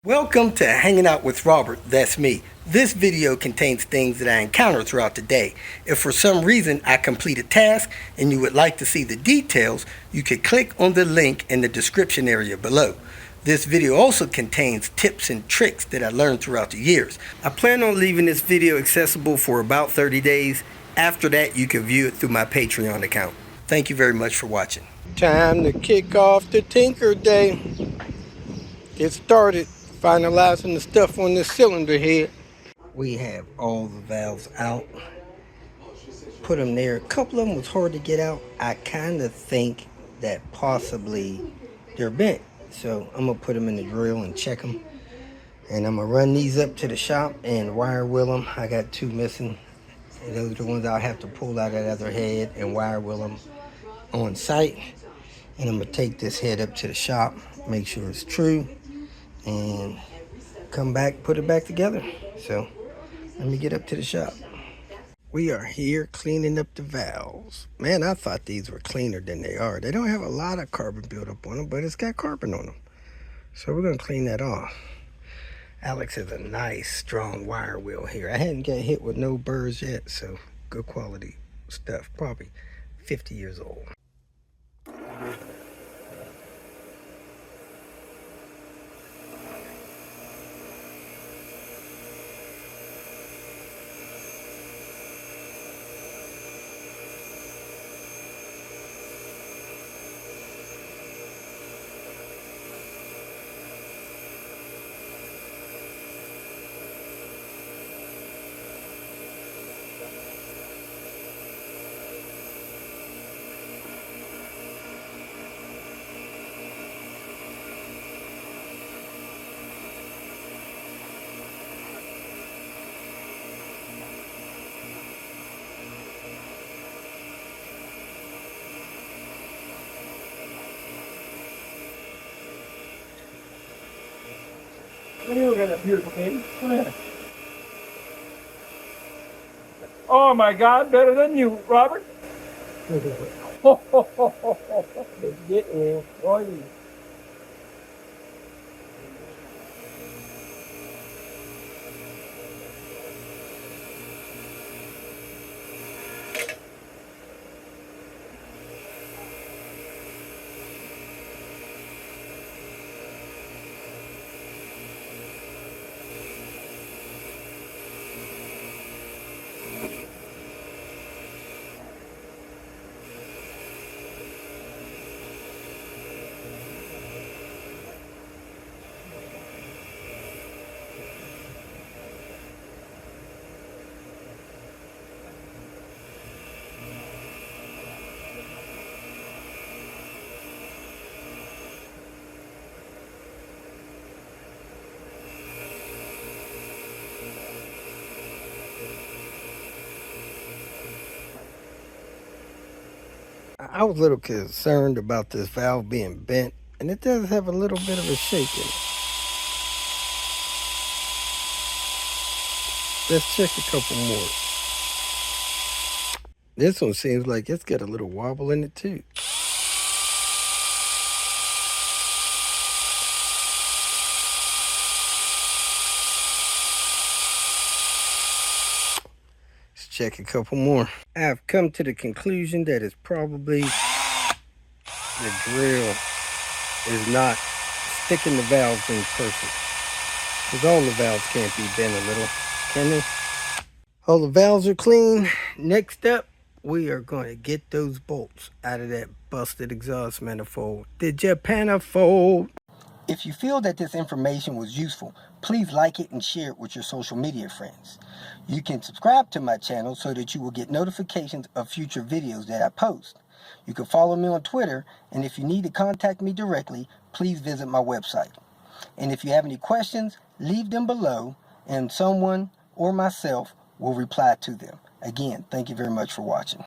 Welcome to Hanging Out with Robert, that's me. This video contains things that I encounter throughout the day. If for some reason I complete a task and you would like to see the details, you can click on the link in the description area below. This video also contains tips and tricks that I learned throughout the years. I plan on leaving this video accessible for about 30 days. After that, you can view it through my Patreon account. Thank you very much for watching. Time to kick off the Tinker Day. Get started. Finalizing the stuff on the cylinder head. We have all the valves out. Put them there. A couple of them was hard to get out. I kind of think that possibly they're bent. So I'm going to put them in the drill and check them. And I'm going to run these up to the shop and wire wheel them. I got two missing. And those are the ones I'll have to pull out that other head and wire wheel them on site. And I'm going to take this head up to the shop. Make sure it's true. And come back, put it back together. So let me get up to the shop. We are here cleaning up the valves. Man, I thought these were cleaner than they are. They don't have a lot of carbon buildup on them, but it's got carbon on them. So we're gonna clean that off. Alex has a nice strong wire wheel here. I hadn't got hit with no burrs yet, so good quality stuff. Probably 50 years old. You got that beautiful baby. Come here. Oh my God, better than you, Robert. Let's get in. Boy. I was a little concerned about this valve being bent, and it does have a little bit of a shake in it. Let's check a couple more. This one seems like it's got a little wobble in it too. Let's check a couple more. I've come to the conclusion that it's probably the drill is not sticking the valves in perfect. Because all the valves can't be bent a little, can they? All the valves are clean. Next up, we are going to get those bolts out of that busted exhaust manifold. The Japanifold. If you feel that this information was useful, please like it and share it with your social media friends. You can subscribe to my channel so that you will get notifications of future videos that I post. You can follow me on Twitter, and if you need to contact me directly, please visit my website. And if you have any questions, leave them below, and someone or myself will reply to them. Again, thank you very much for watching.